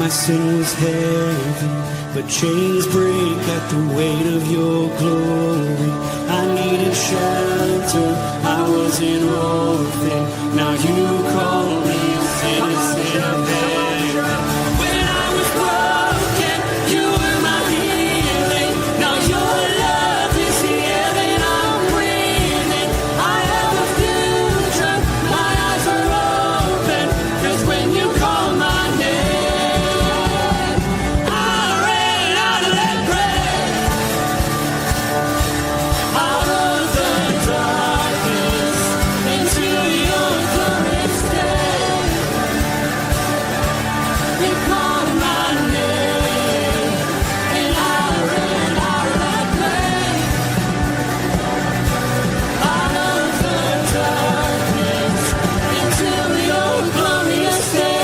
My sin was heavy, but chains break at the weight of your glory. I needed shelter, I was an orphan. Now you call me a citizen of heaven. When I was broken, you were my healing. Now your love is here and I'm breathing. I have a future, my eyes are open. 'Cause when you call my name, I ran out of that grave, out of the darkness, into your glorious day. You called my name, and I ran out of that grave, out of the darkness, into your glorious day.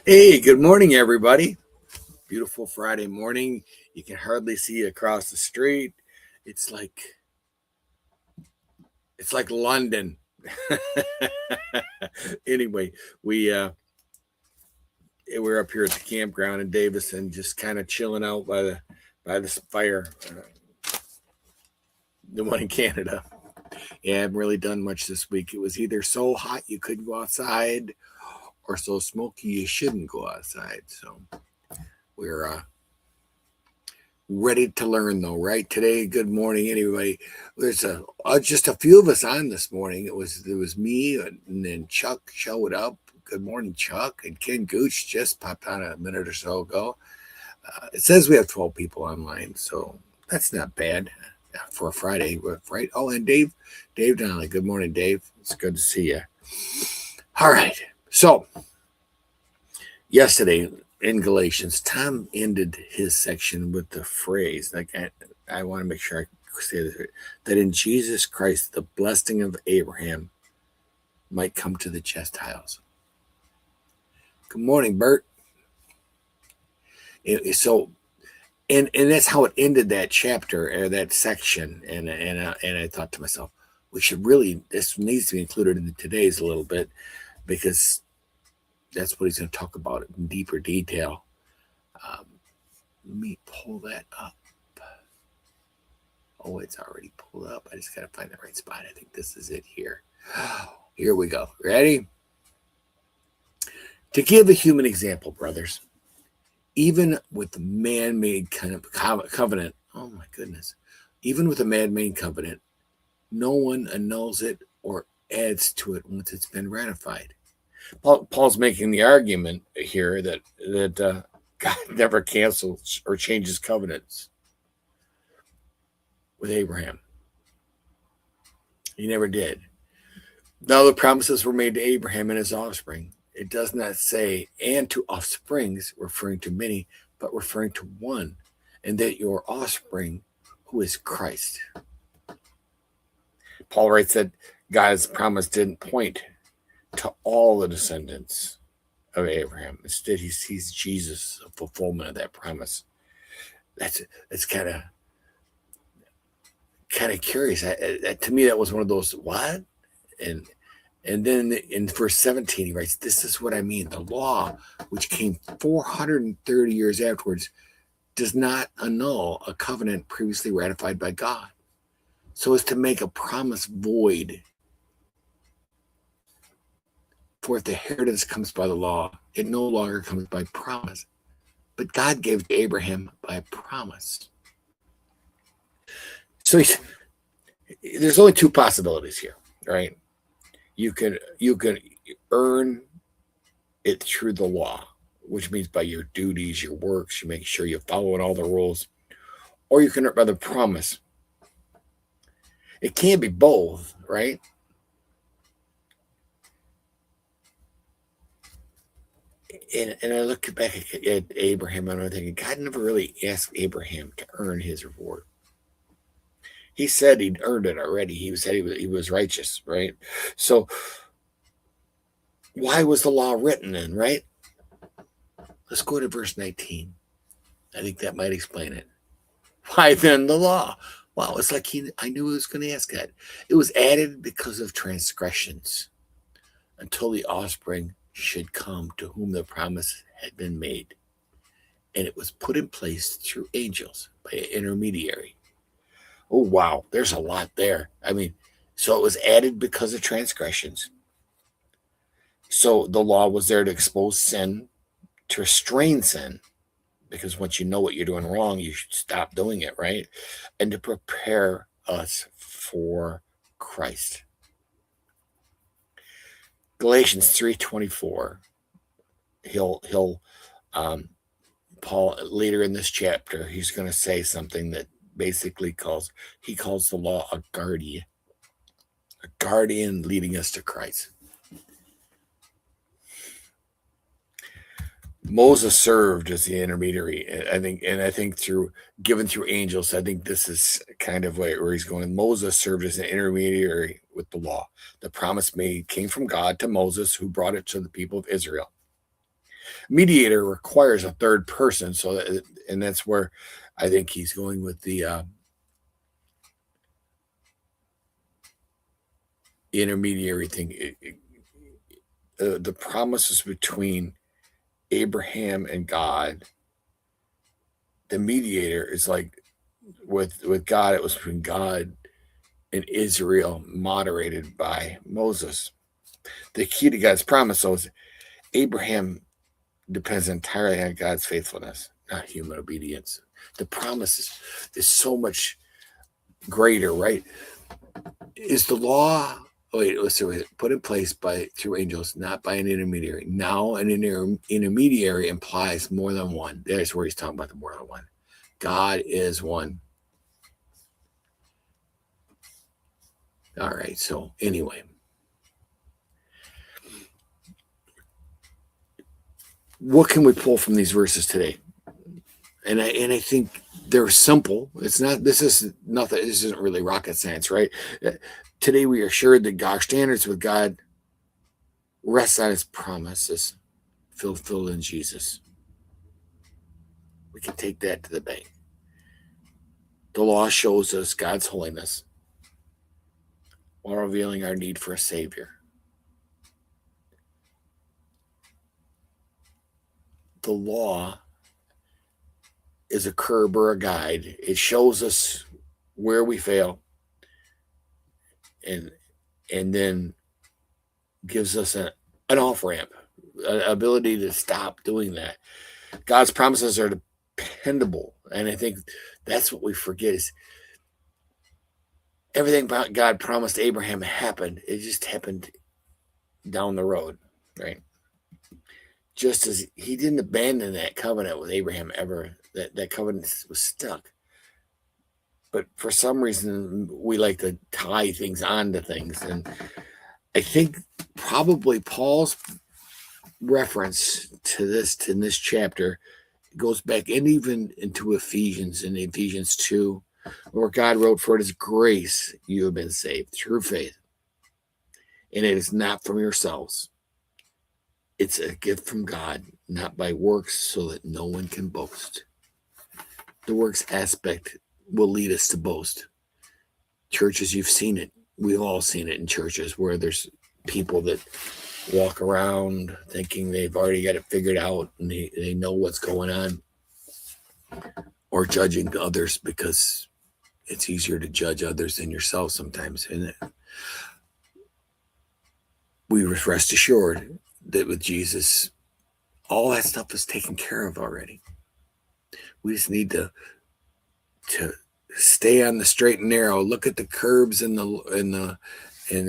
Hey, good morning, everybody. Beautiful Friday morning. You can hardly see across the street. It's like London. Anyway, we're up here at the campground in Davison, just kind of chilling out by this fire. The one in Canada. Yeah, I haven't really done much this week. It was either so hot you couldn't go outside, or so smoky you shouldn't go outside. So we're ready to learn, though, right? Today, good morning. Anyway, there's just a few of us on this morning. It was me, and then Chuck showed up. Good morning, Chuck. And Ken Gooch just popped on a minute or so ago. It says we have 12 people online, so that's not bad for a Friday, right? Oh, and Dave Donnelly. Good morning, Dave. It's good to see you. All right. So yesterday in Galatians, Tom ended his section with the phrase, like I want to make sure I say this, that in Jesus Christ, the blessing of Abraham might come to the Gentiles. Good morning, Bert. So, and that's how it ended that chapter or that section. And I thought to myself, this needs to be included in today's a little bit, because that's what he's going to talk about in deeper detail. Let me pull that up. Oh, it's already pulled up. I just got to find the right spot. I think this is it here. Here we go. Ready? To give a human example, brothers, even with the man-made kind of covenant, oh my goodness, even with a man-made covenant, no one annuls it or adds to it once it's been ratified. Paul's making the argument here that God never cancels or changes covenants with Abraham. He never did. Now the promises were made to Abraham and his offspring. It does not say, and to offsprings, referring to many, but referring to one, and that your offspring, who is Christ. Paul writes that God's promise didn't point to all the descendants of Abraham. Instead, he sees Jesus, a fulfillment of that promise. That's kind of curious. To me, that was one of those, what? And then in verse 17, he writes, this is what I mean. The law, which came 430 years afterwards, does not annul a covenant previously ratified by God, so as to make a promise void. For if the inheritance comes by the law, it no longer comes by promise. But God gave to Abraham by promise. So there's only two possibilities here, right? You can earn it through the law, which means by your duties, your works, you make sure you're following all the rules, or you can earn by the promise. It can't be both, right? And I look back at Abraham, and I'm thinking, God never really asked Abraham to earn his reward. He said he'd earned it already. He said he was righteous, right? So why was the law written then, right? Let's go to verse 19. I think that might explain it. Why then the law? Wow, it's like I knew he was going to ask that. It was added because of transgressions until the offspring should come to whom the promise had been made. And it was put in place through angels by an intermediary. Oh, wow, there's a lot there. I mean, so it was added because of transgressions. So the law was there to expose sin, to restrain sin, because once you know what you're doing wrong, you should stop doing it, right? And to prepare us for Christ. Galatians 3:24. Paul later in this chapter, he's going to say something that basically calls the law a guardian leading us to Christ. Moses served as the intermediary, I think given through angels. I think this is kind of where he's going. Moses served as an intermediary with the law. The promise made came from God to Moses, who brought it to the people of Israel. Mediator requires a third person, and that's where I think he's going with the intermediary thing. The promises between Abraham and God. The mediator is like with God, it was between God and Israel, moderated by Moses. The key to God's promise, though, is Abraham depends entirely on God's faithfulness, not human obedience. The promise is so much greater, right? Is the law put in place through angels, not by an intermediary? Now an intermediary implies more than one. That's where he's talking about the more than one. God is one. All right, so anyway. What can we pull from these verses today? And I think they're simple. This isn't really rocket science, right? Today we are assured that God's standards with God rests on his promises fulfilled in Jesus. We can take that to the bank. The law shows us God's holiness while revealing our need for a Savior. The law is a curb or a guide. It shows us where we fail and then gives us an off-ramp, an ability to stop doing that. God's promises are dependable, and I think that's what we forget is everything about God promised Abraham happened. It just happened down the road, right? Just as he didn't abandon that covenant with Abraham ever, that covenant was stuck. But for some reason, we like to tie things onto things. And I think probably Paul's reference to this in this chapter goes back and even into Ephesians, in Ephesians 2, where God wrote, "For it is grace you have been saved through faith. And it is not from yourselves. It's a gift from God, not by works, so that no one can boast." The works aspect will lead us to boast. Churches, you've seen it. We've all seen it in churches where there's people that walk around thinking they've already got it figured out and they know what's going on, or judging others because it's easier to judge others than yourself sometimes. And we rest assured that with Jesus, all that stuff is taken care of already. We just need to stay on the straight and narrow, look at the curbs in the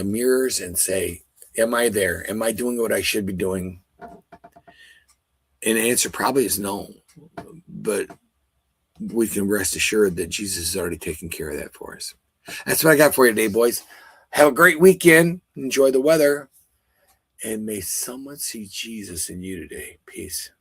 mirrors and say, am I there? Am I doing what I should be doing? And the answer probably is no, but we can rest assured that Jesus has already taken care of that for us. That's what I got for you today, boys. Have a great weekend. Enjoy the weather. And may someone see Jesus in you today. Peace.